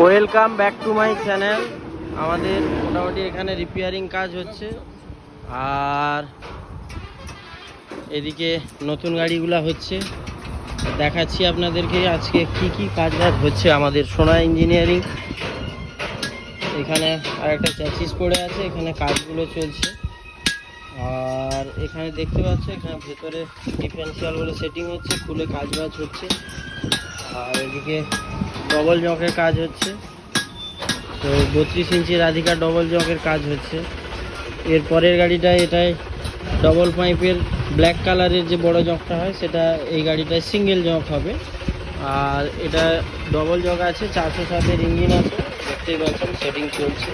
Welcome back to my channel. আমাদের মোটামুটি এখানে রিপেয়ারিং কাজ হচ্ছে, আর এদিকে নতুন গাড়িগুলো হচ্ছে। দেখাচ্ছি আপনাদেরকে আজকে কি কি কাজ বাজ হচ্ছে আমাদের সোনা ইঞ্জিনিয়ারিং। এখানে আর একটা চ্যাসিস পড়ে আছে, এখানে কাজগুলো চলছে। আর এখানে দেখতে পাচ্ছ, এখানে ভেতরে ডিফারেন্সিয়াল বলে সেটিং হচ্ছে, খুলে কাজ বাজ হচ্ছে। আর এদিকে ডবল জকের কাজ হচ্ছে, তো 32 ইঞ্চি রাধিকা ডবল জকের কাজ হচ্ছে। এর পরের গাড়িটা, এটাই ডবল পাইপের ব্ল্যাক কালারের যে বড় জকটা হয়, সেটা এই গাড়িটায় সিঙ্গেল জক হবে। আর এটা ডবল জক আছে, 407-এর ইঞ্জিন আছে, দেখতেই পাচ্ছেন সেটিং চলছে।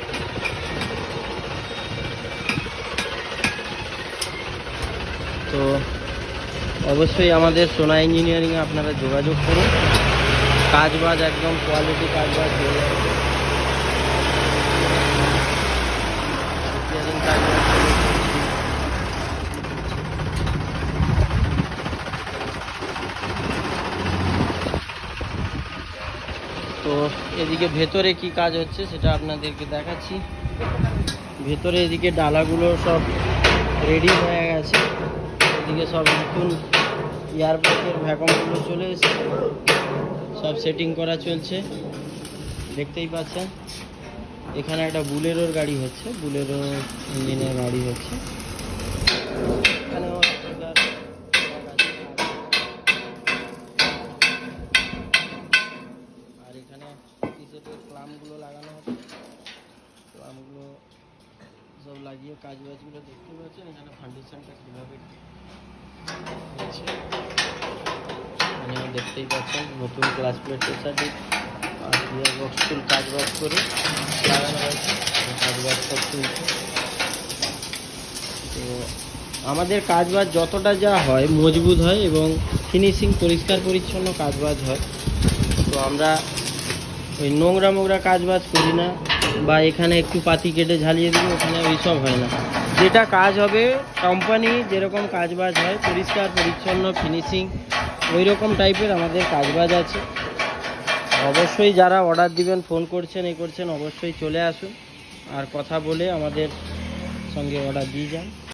তো অবশ্যই আমাদের সোনা ইঞ্জিনিয়ারিংয়ে আপনারা যোগাযোগ করুন, কাজবাজ একদম কোয়ালিটি কাজবাজ হয়ে যাবে। তো এদিকে ভেতরে কি কাজ হচ্ছে সেটা আপনাদেরকে দেখাচ্ছি। ভেতরে এদিকে ডালাগুলো সব রেডি হয়ে গেছে, এদিকে সব নতুন এয়ারব্যাগের ভ্যাকুমগুলো চলে এসেছে, সব সেটিং করা চলছে, দেখতেই পাচ্ছেন। এখানে একটা বুলেরোর গাড়ি হচ্ছে, বুলেরো ইঞ্জিনের গাড়ি হচ্ছে। আর এখানে টিসেটের ক্লামগুলো লাগানো হচ্ছে, ক্লামগুলো সব লাগিয়ে কাজ বাজগুলো দেখতে পাচ্ছেন। এখানে ফাউন্ডেশনটা কীভাবে হচ্ছে দেখতেই পাচ্ছেন। নতুন ক্লাস প্লেটের সাথে আর গিয়ার বক্স ফুল কাজ বাজ করে লাগানো হয়েছে, কাজ বাজ সব চলছে। তো আমাদের কাজবাজ যতটা যা হয় মজবুত হয় এবং ফিনিশিং পরিষ্কার পরিচ্ছন্ন কাজবাজ হয়। তো আমরা ওই নোংরা মোংরা কাজবাজ করি না, বা এখানে একটু পাতি কেটে ঝালিয়ে দিই, ওখানে ওইসব হয় না। যেটা কাজ হবে কোম্পানি যেরকম কাজবাজ হয়, পরিষ্কার পরিচ্ছন্ন ফিনিশিং ওই রকম টাইপের আমাদের কাজবাজ আছে। অবশ্যই যারা অর্ডার দিবেন, ফোন করছেন অবশ্যই চলে আসুন, আর কথা বলে আমাদের সঙ্গে অর্ডার দিয়ে যান।